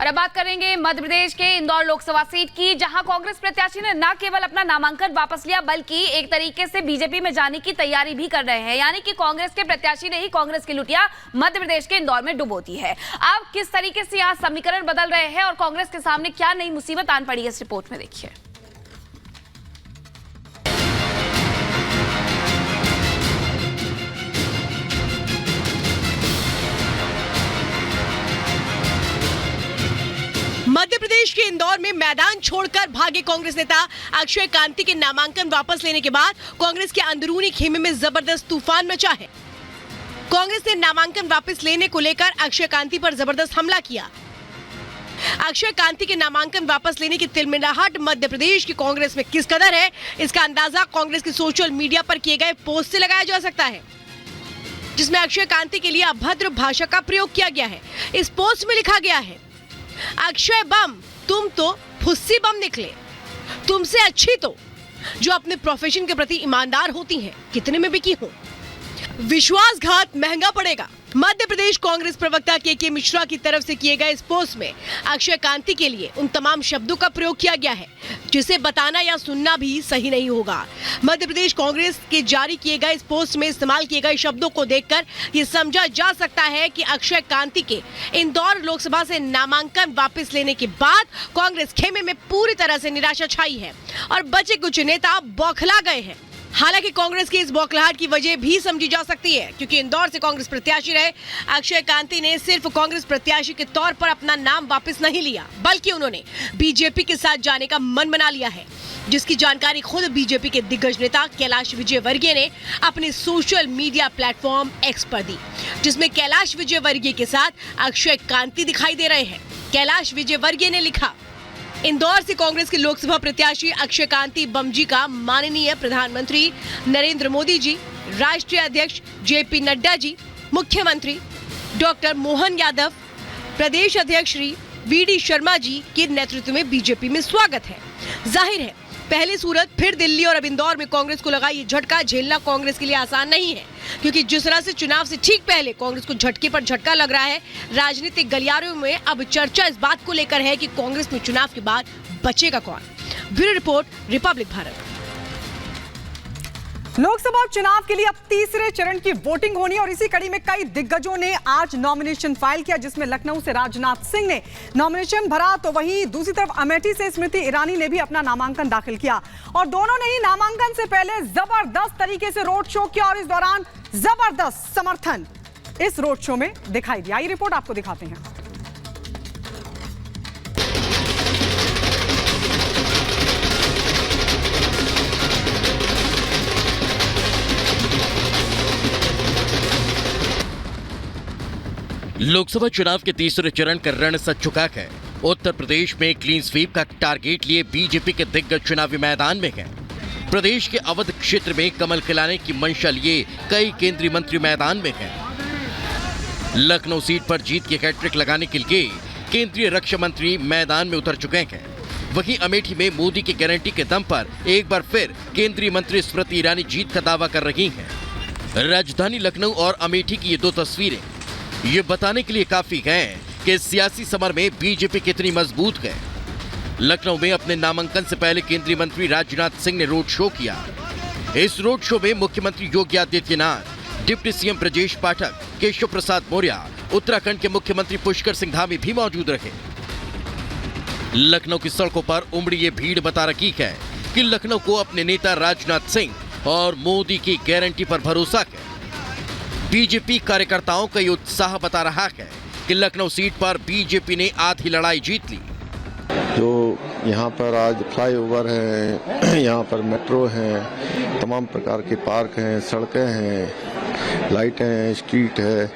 और अब बात करेंगे मध्य प्रदेश के इंदौर लोकसभा सीट की, जहां कांग्रेस प्रत्याशी ने न केवल अपना नामांकन वापस लिया बल्कि एक तरीके से बीजेपी में जाने की तैयारी भी कर रहे हैं। यानी कि कांग्रेस के प्रत्याशी ने ही कांग्रेस की लुटिया मध्य प्रदेश के इंदौर में डुबो दी है। अब किस तरीके से यहाँ समीकरण बदल रहे हैं और कांग्रेस के सामने क्या नई मुसीबत आन पड़ी है, इस रिपोर्ट में देखिए। मध्य प्रदेश के इंदौर में मैदान छोड़कर भागे कांग्रेस नेता अक्षय कांति के नामांकन वापस लेने के बाद कांग्रेस के अंदरूनी खेमे में जबरदस्त तूफान मचा है। कांग्रेस ने नामांकन वापस लेने को लेकर अक्षय कांति पर जबरदस्त हमला किया। अक्षय कांति के नामांकन वापस लेने की तिलमिलाहट मध्य प्रदेश की कांग्रेस में किस कदर है, इसका अंदाजा कांग्रेस की सोशल मीडिया पर किए गए पोस्ट से लगाया जा सकता है, जिसमें अक्षय कांति के लिए अभद्र भाषा का प्रयोग किया गया है। इस पोस्ट में लिखा गया है, अक्षय बम तुम तो फुस्सी बम निकले, तुमसे अच्छी तो जो अपने प्रोफेशन के प्रति ईमानदार होती हैं कितने में बिकी हो। विश्वासघात महंगा पड़ेगा। मध्य प्रदेश कांग्रेस प्रवक्ता के मिश्रा की तरफ से किए गए इस पोस्ट में अक्षय कांति के लिए उन तमाम शब्दों का प्रयोग किया गया है जिसे बताना या सुनना भी सही नहीं होगा। मध्य प्रदेश कांग्रेस के जारी किए गए इस पोस्ट में इस्तेमाल किए गए शब्दों को देखकर ये समझा जा सकता है कि अक्षय कांति के इंदौर लोकसभा से नामांकन वापस लेने के बाद कांग्रेस खेमे में पूरी तरह से निराशा छाई है और बचे कुछ नेता बौखला गए हैं। हालांकि कांग्रेस की इस बौखलाहट की वजह भी समझी जा सकती है, क्योंकि इंदौर से कांग्रेस प्रत्याशी रहे अक्षय कांति ने सिर्फ कांग्रेस प्रत्याशी के तौर पर अपना नाम वापस नहीं लिया, बल्कि उन्होंने बीजेपी के साथ जाने का मन बना लिया है, जिसकी जानकारी खुद बीजेपी के दिग्गज नेता कैलाश विजयवर्गीय ने अपने सोशल मीडिया प्लेटफॉर्म एक्स पर दी, जिसमें कैलाश विजयवर्गीय के साथ अक्षय कांति दिखाई दे रहे हैं। कैलाश विजयवर्गीय ने लिखा, इंदौर से कांग्रेस के लोकसभा प्रत्याशी अक्षय कांति बमजी का माननीय प्रधानमंत्री नरेंद्र मोदी जी, राष्ट्रीय अध्यक्ष जेपी नड्डा जी, मुख्यमंत्री डॉक्टर मोहन यादव, प्रदेश अध्यक्ष श्री वीडी शर्मा जी के नेतृत्व में बीजेपी में स्वागत है। जाहिर है पहले सूरत फिर दिल्ली और अब इंदौर में कांग्रेस को लगा ये झटका झेलना कांग्रेस के लिए आसान नहीं है, क्योंकि जिस तरह से चुनाव से ठीक पहले कांग्रेस को झटके पर झटका लग रहा है, राजनीतिक गलियारों में अब चर्चा इस बात को लेकर है कि कांग्रेस में चुनाव के बाद बचेगा कौन। Bureau report, Republic Bharat. Lok Sabha चुनाव के लिए अब तीसरे चरण की वोटिंग होनी और इसी कड़ी में कई दिग्गजों ने आज नॉमिनेशन फाइल किया, जिसमें लखनऊ से राजनाथ सिंह ने नॉमिनेशन भरा तो वहीं दूसरी तरफ अमेठी से स्मृति ईरानी ने भी अपना नामांकन दाखिल किया और दोनों ने ही नामांकन से पहले जबरदस्त तरीके से रोड शो किया और इस दौरान जबरदस्त समर्थन इस रोड शो में दिखाई दिया। ये रिपोर्ट आपको दिखाते हैं। लोकसभा चुनाव के तीसरे चरण का रण सज चुका है। उत्तर प्रदेश में क्लीन स्वीप का टारगेट लिए बीजेपी के दिग्गज चुनावी मैदान में हैं। प्रदेश के अवध क्षेत्र में कमल खिलाने की मंशा लिए कई केंद्रीय मंत्री मैदान में हैं। लखनऊ सीट पर जीत की हैट्रिक लगाने के लिए केंद्रीय रक्षा मंत्री मैदान में उतर चुके हैं। वहीं अमेठी में मोदी की गारंटी के दम पर एक बार फिर केंद्रीय मंत्री स्मृति ईरानी जीत का दावा कर रही हैं। राजधानी लखनऊ और अमेठी की ये दो तस्वीरें ये बताने के लिए काफी हैं कि सियासी समर में बीजेपी कितनी मजबूत है। लखनऊ में अपने नामांकन से पहले केंद्रीय मंत्री राजनाथ सिंह ने रोड शो किया। इस रोड शो में मुख्यमंत्री योगी आदित्यनाथ, डिप्टी सीएम ब्रजेश पाठक, केशव प्रसाद मौर्य, उत्तराखंड के मुख्यमंत्री पुष्कर सिंह धामी भी मौजूद रहे। लखनऊ की सड़कों पर उमड़ी ये भीड़ बता रही है कि लखनऊ को अपने नेता राजनाथ सिंह और मोदी की गारंटी पर भरोसा है। बीजेपी कार्यकर्ताओं का ये उत्साह बता रहा है कि लखनऊ सीट पर बीजेपी ने आधी लड़ाई जीत ली। जो यहाँ पर आज फ्लाईओवर है, यहाँ पर मेट्रो है, तमाम प्रकार के पार्क हैं, सड़कें हैं, लाइटें हैं, स्ट्रीट है,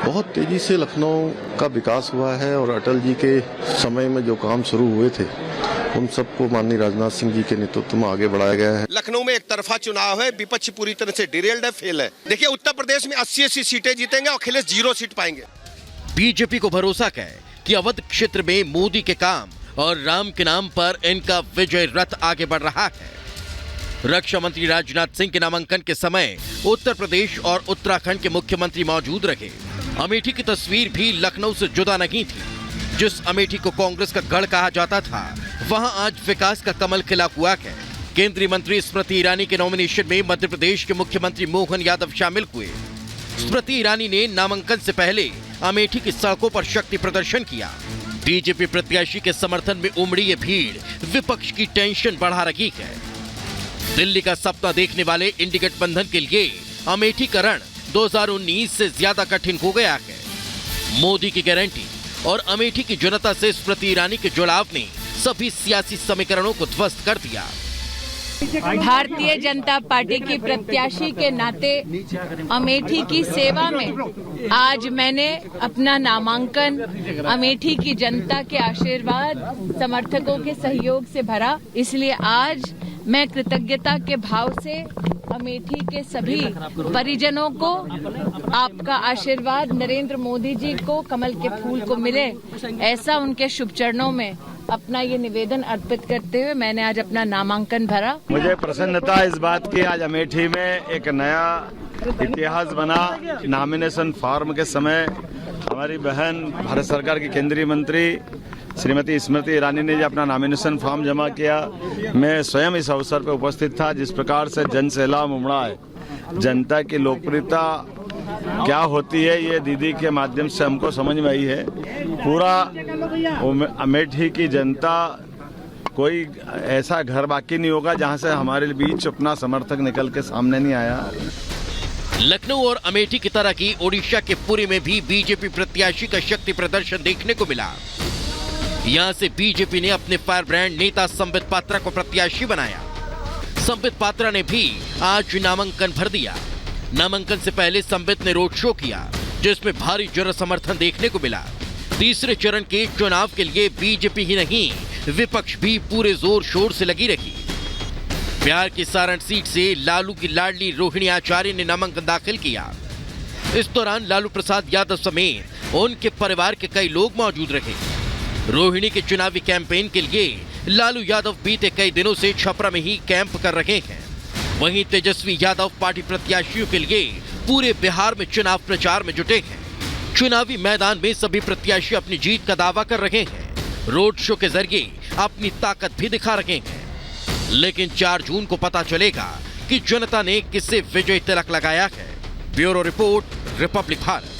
बहुत तेजी से लखनऊ का विकास हुआ है और अटल जी के समय में जो काम शुरू हुए थे उन सबको माननीय राजनाथ सिंह जी के नेतृत्व में आगे बढ़ाया गया है। लखनऊ में एक तरफा चुनाव है, विपक्ष पूरी तरह से डिरेल्ड है, फेल है। देखिए उत्तर प्रदेश में 80 सीटें जीतेंगे और अखिलेश 0 सीट पाएंगे। बीजेपी को भरोसा है कि अवध क्षेत्र में मोदी के काम और राम के नाम पर इनका विजय रथ आगे बढ़ रहा है। रक्षा मंत्री राजनाथ सिंह के नामांकन के समय उत्तर प्रदेश और उत्तराखंड के मुख्यमंत्री मौजूद रहे। अमेठी की तस्वीर भी लखनऊ से जुदा नहीं थी। जिस अमेठी को कांग्रेस का गढ़ कहा जाता था, वहां आज विकास का कमल खिला हुआ है। केंद्रीय मंत्री स्मृति ईरानी के नॉमिनेशन में मध्य प्रदेश के मुख्यमंत्री मोहन यादव शामिल हुए। स्मृति ईरानी ने नामांकन से पहले अमेठी की सड़कों पर शक्ति प्रदर्शन किया। बीजेपी प्रत्याशी के समर्थन में उमड़ी ये भीड़ विपक्ष की टेंशन बढ़ा रही है। दिल्ली का सपना देखने वाले इंडी गठबंधन के लिए अमेठी का रण 2019 से ज्यादा कठिन हो गया है। मोदी की गारंटी और अमेठी की जनता से स्मृति ईरानी के जुड़ाव ने सभी सियासी समीकरणों को ध्वस्त कर दिया। भारतीय जनता पार्टी की प्रत्याशी के नाते अमेठी की सेवा में आज मैंने अपना नामांकन अमेठी की जनता के आशीर्वाद, समर्थकों के सहयोग से भरा। इसलिए आज मैं कृतज्ञता के भाव से अमेठी के सभी परिजनों को आपका आशीर्वाद, नरेंद्र मोदी जी को कमल के फूल को मिले, ऐसा उनके शुभ चरणों में अपना ये निवेदन अर्पित करते हुए मैंने आज अपना नामांकन भरा। मुझे प्रसन्नता इस बात की आज अमेठी में एक नया इतिहास बना। नॉमिनेशन फॉर्म के समय हमारी बहन भारत सरकार की केंद्रीय मंत्री श्रीमती स्मृति ईरानी ने अपना नॉमिनेशन फॉर्म जमा किया। मैं स्वयं इस अवसर पर उपस्थित था। जिस प्रकार से जन सैलाब उमड़ा है, जनता की लोकप्रियता क्या होती है ये दीदी के माध्यम से हमको समझ में आई है। पूरा अमेठी की जनता, कोई ऐसा घर बाकी नहीं होगा जहां से हमारे बीच अपना समर्थक निकल के सामने नहीं आया। लखनऊ और अमेठी की तरह की ओडिशा के पुरी में भी बीजेपी प्रत्याशी का शक्ति प्रदर्शन देखने को मिला। यहां से बीजेपी ने अपने फायर ब्रांड नेता संबित पात्रा को प्रत्याशी बनाया। संबित पात्रा ने भी आज नामांकन भर दिया। नामांकन से पहले संबित ने रोड शो किया, जिसमें भारी जन समर्थन देखने को मिला। तीसरे चरण के चुनाव के लिए बीजेपी ही नहीं, विपक्ष भी पूरे जोर शोर से लगी रही। बिहार की सारण सीट से लालू की लाडली रोहिणी आचार्य ने नामांकन दाखिल किया। इस दौरान लालू प्रसाद यादव समेत उनके परिवार के कई लोग मौजूद रहे। रोहिणी के चुनावी कैंपेन के लिए लालू यादव बीते कई दिनों से छपरा में ही कैंप कर रहे हैं। वहीं तेजस्वी यादव पार्टी प्रत्याशियों के लिए पूरे बिहार में चुनाव प्रचार में जुटे हैं। चुनावी मैदान में सभी प्रत्याशी अपनी जीत का दावा कर रहे हैं। रोड शो के जरिए अपनी ताकत भी दिखा रहे हैं। लेकिन 4 जून को पता चलेगा कि जनता ने किससे विजय तिलक लगाया है। Bureau report, Republic Bharat.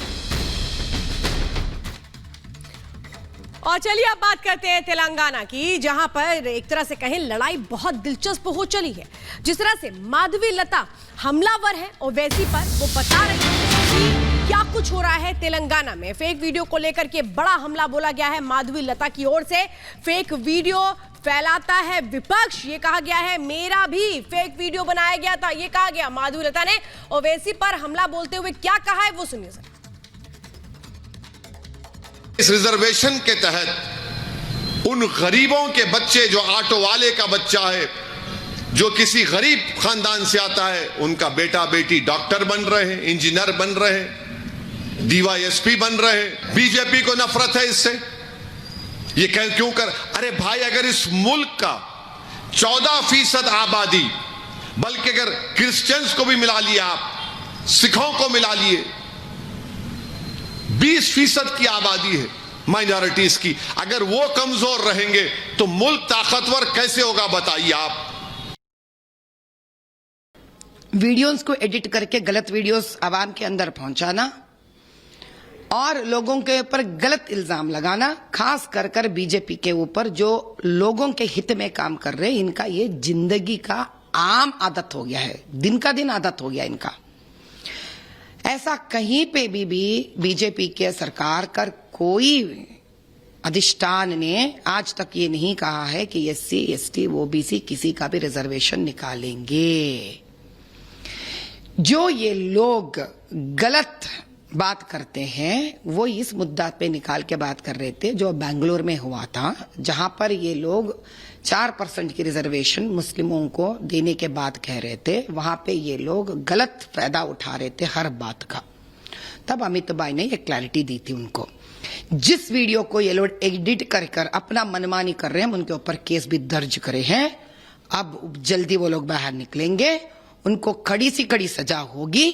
और चलिए अब बात करते हैं तेलंगाना की, जहां पर एक तरह से कहें लड़ाई बहुत दिलचस्प हो चली है। जिस तरह से माधवी लता हमलावर है, ओवैसी पर वो बता रही है कि क्या कुछ हो रहा है तेलंगाना में। फेक वीडियो को लेकर के बड़ा हमला बोला गया है माधवी लता की ओर से। फेक वीडियो फैलाता है विपक्ष, ये कहा गया है। मेरा भी फेक वीडियो बनाया गया था, ये कहा गया। माधवी लता ने ओवैसी पर हमला बोलते हुए क्या कहा है वो सुनिए सर। इस रिजर्वेशन के तहत उन गरीबों के बच्चे, जो ऑटो वाले का बच्चा है, जो किसी गरीब खानदान से आता है, उनका बेटा बेटी डॉक्टर बन रहे हैं, इंजीनियर बन रहे हैं, डीवाईएसपी बन रहे हैं। बीजेपी को नफरत है इससे। ये क्यों कर? अरे भाई, अगर इस मुल्क का 14% आबादी, बल्कि अगर क्रिश्चियंस को भी मिला लिया, आप सिखों को मिला लिए, 20% की आबादी है माइनॉरिटीज की, अगर वो कमजोर रहेंगे तो मुल्क ताकतवर कैसे होगा बताइए आप। वीडियोस को एडिट करके गलत वीडियोस आवाम के अंदर पहुंचाना और लोगों के ऊपर गलत इल्जाम लगाना, खास कर कर बीजेपी के ऊपर जो लोगों के हित में काम कर रहे हैं, इनका ये जिंदगी का आम आदत हो गया है, दिन का दिन आदत हो गया इनका। ऐसा कहीं पे भी बीजेपी के सरकार का कोई अधिष्ठान ने आज तक ये नहीं कहा है कि SC, ST, OBC किसी का भी रिजर्वेशन निकालेंगे। जो ये लोग गलत बात करते हैं वो इस मुद्दा पे निकाल के बात कर रहे थे जो बेंगलोर में हुआ था, जहां पर ये लोग 4% की रिजर्वेशन मुस्लिमों को देने के बाद कह रहे थे। वहां पे ये लोग गलत फायदा उठा रहे थे हर बात का। तब अमित भाई ने ये क्लैरिटी दी थी उनको। जिस वीडियो को ये लोग एडिट कर कर अपना मनमानी कर रहे हैं, उनके ऊपर केस भी दर्ज करे हैं। अब जल्दी वो लोग बाहर निकलेंगे, उनको कड़ी सी कड़ी सजा होगी।